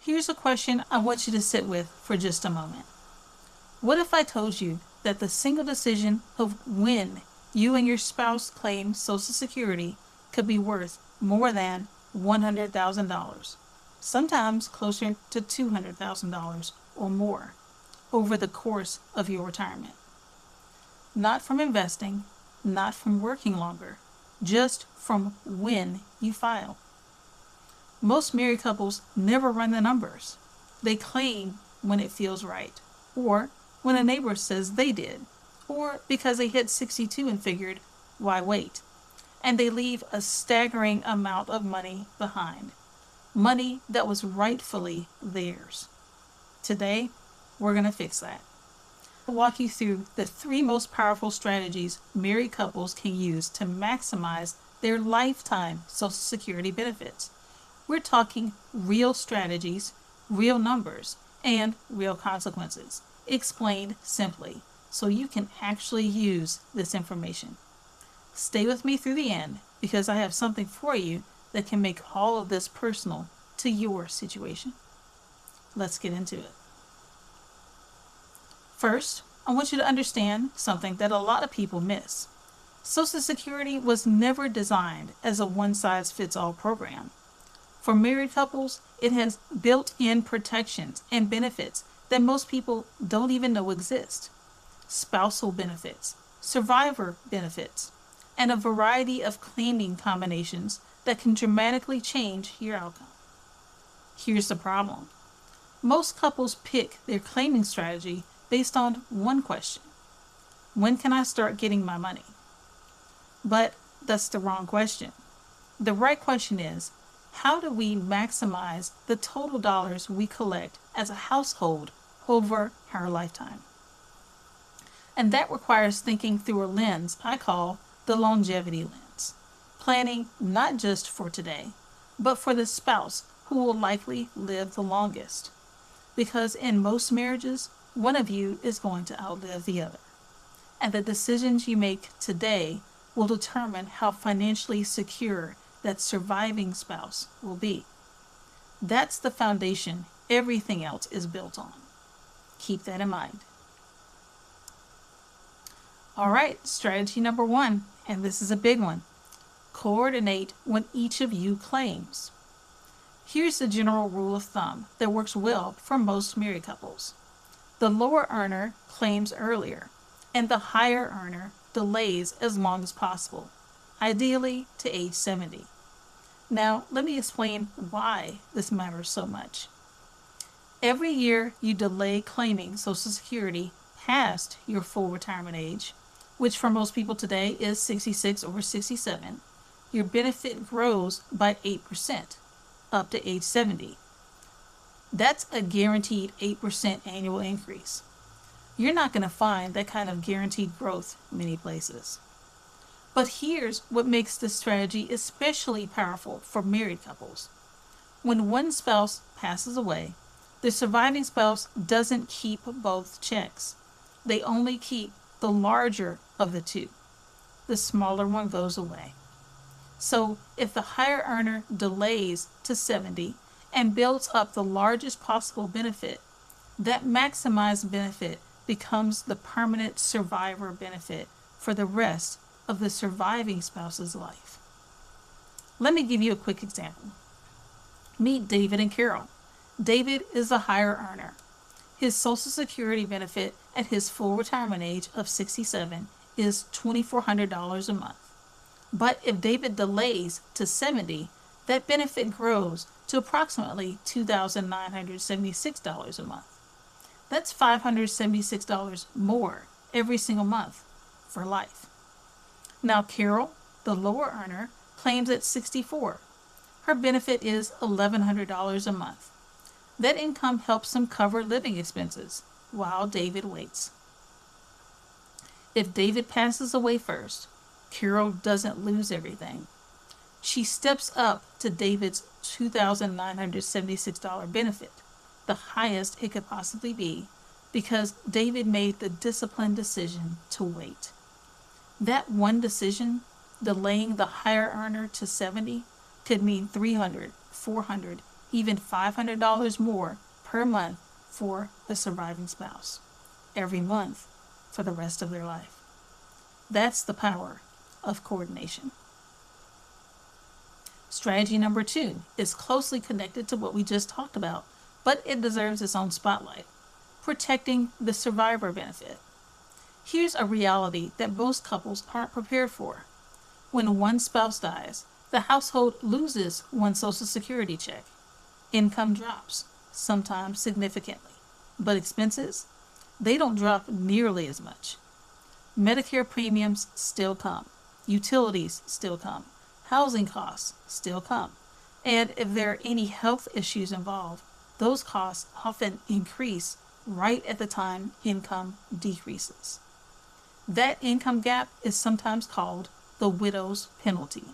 Here's a question I want you to sit with for just a moment. What if I told you that the single decision of when you and your spouse claim Social Security could be worth more than $100,000, sometimes closer to $200,000 or more, over the course of your retirement? Not from investing, not from working longer, just from when you file. Most married couples never run the numbers. They claim when it feels right, or when a neighbor says they did, or because they hit 62 and figured, why wait? And they leave a staggering amount of money behind. Money that was rightfully theirs. Today, we're going to fix that. I'll walk you through the 3 most powerful strategies married couples can use to maximize their lifetime Social Security benefits. We're talking real strategies, real numbers, and real consequences, explained simply, so you can actually use this information. Stay with me through the end, because I have something for you that can make all of this personal to your situation. Let's get into it. First, I want you to understand something that a lot of people miss. Social Security was never designed as a one-size-fits-all program. For married couples, it has built-in protections and benefits that most people don't even know exist. Spousal benefits, survivor benefits, and a variety of claiming combinations that can dramatically change your outcome. Here's the problem. Most couples pick their claiming strategy based on one question: when can I start getting my money? But that's the wrong question. The right question is, how do we maximize the total dollars we collect as a household over our lifetime? And that requires thinking through a lens I call the longevity lens. Planning not just for today, but for the spouse who will likely live the longest. Because in most marriages, one of you is going to outlive the other. And the decisions you make today will determine how financially secure that surviving spouse will be. That's the foundation everything else is built on. Keep that in mind. All right, strategy number 1, and this is a big one. Coordinate when each of you claims. Here's the general rule of thumb that works well for most married couples. The lower earner claims earlier, and the higher earner delays as long as possible, ideally to age 70. Now, let me explain why this matters so much. Every year you delay claiming Social Security past your full retirement age, which for most people today is 66 or 67, your benefit grows by 8% up to age 70. That's a guaranteed 8% annual increase. You're not going to find that kind of guaranteed growth many places. But here's what makes this strategy especially powerful for married couples. When one spouse passes away, the surviving spouse doesn't keep both checks. They only keep the larger of the two. The smaller one goes away. So if the higher earner delays to 70 and builds up the largest possible benefit, that maximized benefit becomes the permanent survivor benefit for the rest of the surviving spouse's life. Let me give you a quick example. Meet David and Carol. David is a higher earner. His Social Security benefit at his full retirement age of 67 is $2,400 a month. But if David delays to 70, that benefit grows to approximately $2,976 a month. That's $576 more every single month for life. Now Carol, the lower earner, claims at 64. Her benefit is $1,100 a month. That income helps him cover living expenses while David waits. If David passes away first, Carol doesn't lose everything. She steps up to David's $2,976 benefit, the highest it could possibly be, because David made the disciplined decision to wait. That one decision, delaying the higher earner to 70, could mean $300, $400, even $500 more per month for the surviving spouse, every month for the rest of their life. That's the power of coordination. Strategy number 2 is closely connected to what we just talked about, but it deserves its own spotlight: protecting the survivor benefit. Here's a reality that most couples aren't prepared for. When one spouse dies, the household loses one Social Security check. Income drops, sometimes significantly, but expenses, they don't drop nearly as much. Medicare premiums still come, utilities still come, housing costs still come, and if there are any health issues involved, those costs often increase right at the time income decreases. That income gap is sometimes called the widow's penalty,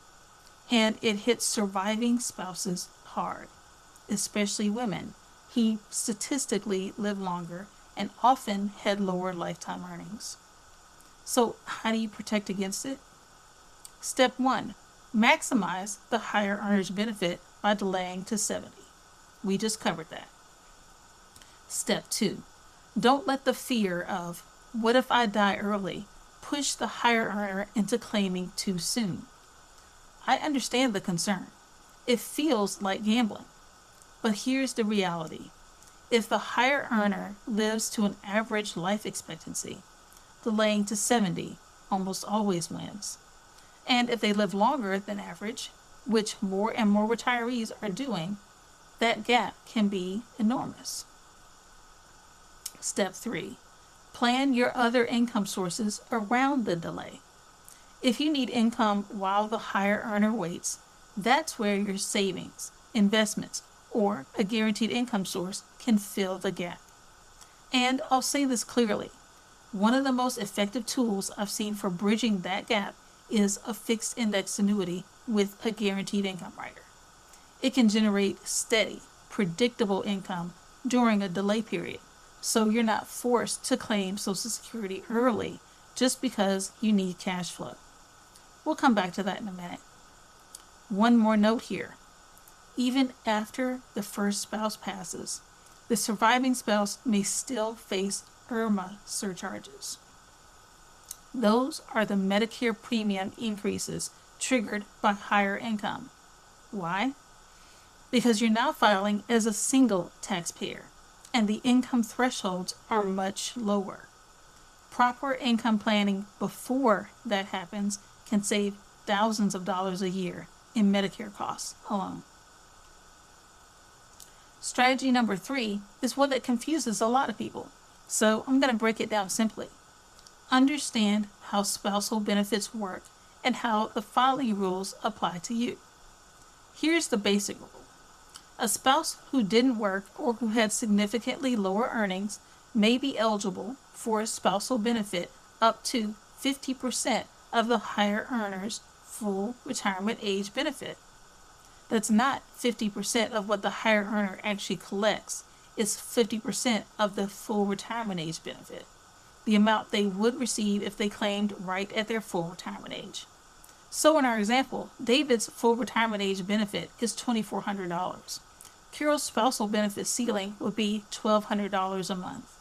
and it hits surviving spouses hard, especially women who statistically live longer and often had lower lifetime earnings. So, how do you protect against it? Step 1: maximize the higher earner's benefit by delaying to 70. We just covered that. Step 2: don't let the fear of, what if I die early, push the higher earner into claiming too soon. I understand the concern. It feels like gambling. But here's the reality. If the higher earner lives to an average life expectancy, delaying to 70 almost always wins. And if they live longer than average, which more and more retirees are doing, that gap can be enormous. Step 3: plan your other income sources around the delay. If you need income while the higher earner waits, that's where your savings, investments, or a guaranteed income source can fill the gap. And I'll say this clearly. One of the most effective tools I've seen for bridging that gap is a fixed index annuity with a guaranteed income rider. It can generate steady, predictable income during a delay period, so you're not forced to claim Social Security early just because you need cash flow. We'll come back to that in a minute. One more note here. Even after the first spouse passes, the surviving spouse may still face IRMA surcharges. Those are the Medicare premium increases triggered by higher income. Why? Because you're now filing as a single taxpayer, and the income thresholds are much lower. Proper income planning before that happens can save thousands of dollars a year in Medicare costs alone. Strategy number 3 is one that confuses a lot of people, so I'm going to break it down simply. Understand how spousal benefits work and how the filing rules apply to you. Here's the basic rule. A spouse who didn't work or who had significantly lower earnings may be eligible for a spousal benefit up to 50% of the higher earner's full retirement age benefit. That's not 50% of what the higher earner actually collects. It's 50% of the full retirement age benefit, the amount they would receive if they claimed right at their full retirement age. So in our example, David's full retirement age benefit is $2,400. Carol's spousal benefit ceiling would be $1,200 a month.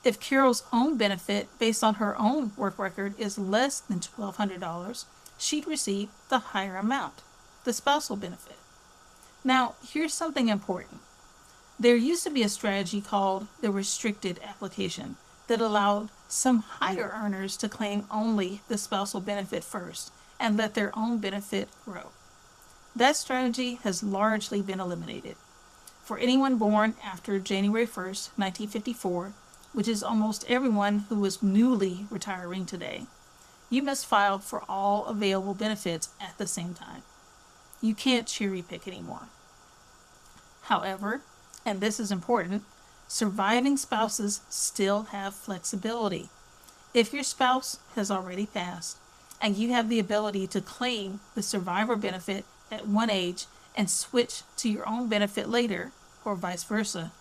If Carol's own benefit, based on her own work record, is less than $1,200, she'd receive the higher amount, the spousal benefit. Now, here's something important. There used to be a strategy called the restricted application that allowed some higher earners to claim only the spousal benefit first and let their own benefit grow. That strategy has largely been eliminated. For anyone born after January 1st, 1954, which is almost everyone who is newly retiring today, you must file for all available benefits at the same time. You can't cherry pick anymore. However, and this is important, surviving spouses still have flexibility. If your spouse has already passed and you have the ability to claim the survivor benefit at one age and switch to your own benefit later, or vice versa,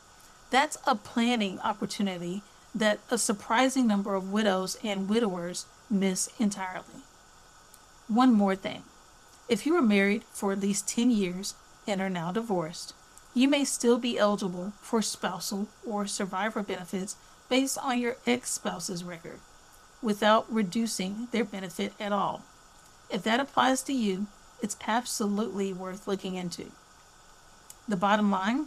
that's a planning opportunity that a surprising number of widows and widowers miss entirely. One more thing. If you were married for at least 10 years and are now divorced, You may still be eligible for spousal or survivor benefits based on your ex-spouse's record, without reducing their benefit at all. If that applies to you, it's absolutely worth looking into. The bottom line,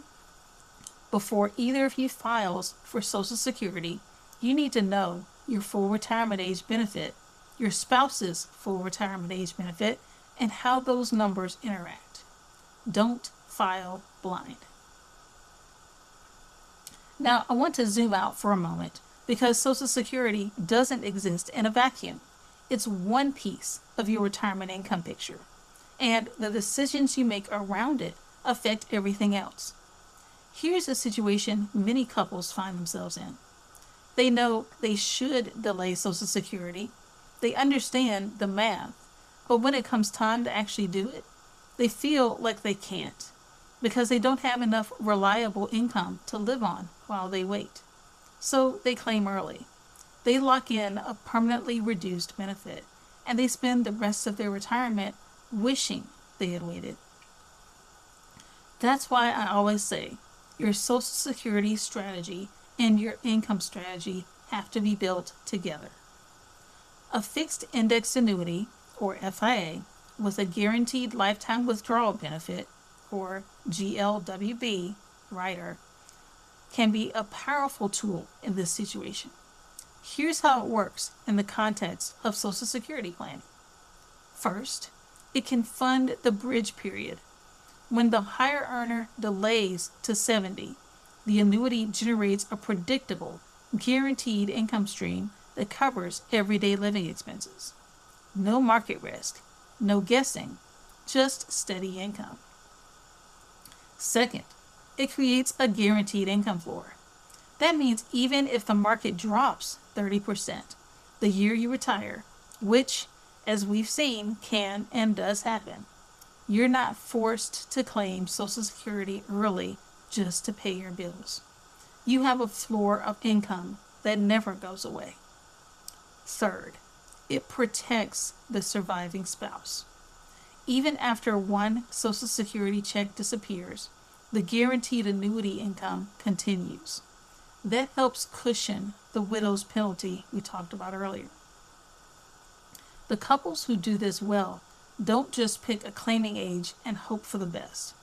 before either of you files for Social Security, you need to know your full retirement age benefit, your spouse's full retirement age benefit, and how those numbers interact. Don't file blind. Now, I want to zoom out for a moment because Social Security doesn't exist in a vacuum. It's one piece of your retirement income picture, and the decisions you make around it affect everything else. Here's a situation many couples find themselves in. They know they should delay Social Security. They understand the math, but when it comes time to actually do it, they feel like they can't because they don't have enough reliable income to live on while they wait. So they claim early. They lock in a permanently reduced benefit, and they spend the rest of their retirement wishing they had waited. That's why I always say your Social Security strategy and your income strategy have to be built together. A fixed index annuity, or FIA, with a guaranteed lifetime withdrawal benefit, or GLWB, rider, can be a powerful tool in this situation. Here's how it works in the context of Social Security planning. First, it can fund the bridge period. When the higher earner delays to 70, the annuity generates a predictable, guaranteed income stream that covers everyday living expenses. No market risk, no guessing, just steady income. Second, it creates a guaranteed income floor. That means even if the market drops 30% the year you retire, which, as we've seen, can and does happen, you're not forced to claim Social Security early just to pay your bills. You have a floor of income that never goes away. Third, it protects the surviving spouse. Even after one Social Security check disappears, the guaranteed annuity income continues. That helps cushion the widow's penalty we talked about earlier. The couples who do this well don't just pick a claiming age and hope for the best.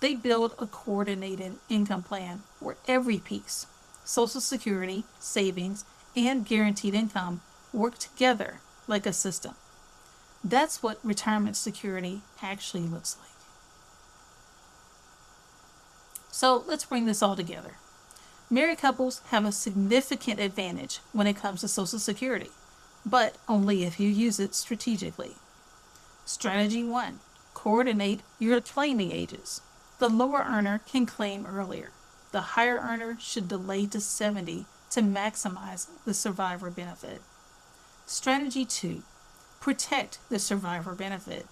They build a coordinated income plan where every piece, Social Security, savings, and guaranteed income, work together like a system. That's what retirement security actually looks like. So let's bring this all together. Married couples have a significant advantage when it comes to Social Security, but only if you use it strategically. Strategy 1. Coordinate your claiming ages. The lower earner can claim earlier. The higher earner should delay to 70 to maximize the survivor benefit. Strategy 2. Protect the survivor benefit.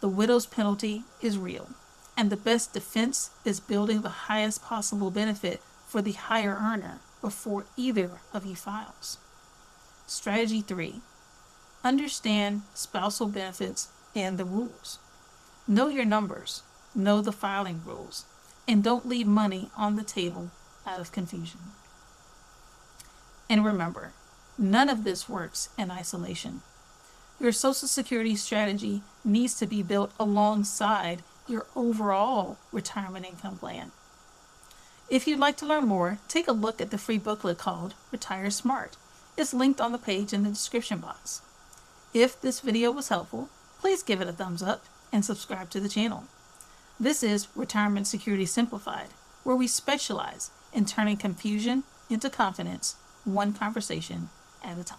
The widow's penalty is real, and the best defense is building the highest possible benefit for the higher earner before either of you files. Strategy 3. Understand spousal benefits and the rules. Know your numbers, know the filing rules, and don't leave money on the table out of confusion. And remember, none of this works in isolation. Your Social Security strategy needs to be built alongside your overall retirement income plan. If you'd like to learn more, take a look at the free booklet called Retire Smart. It's linked on the page in the description box. If this video was helpful, please give it a thumbs up and subscribe to the channel. This is Retirement Security Simplified, where we specialize in turning confusion into confidence, one conversation at a time.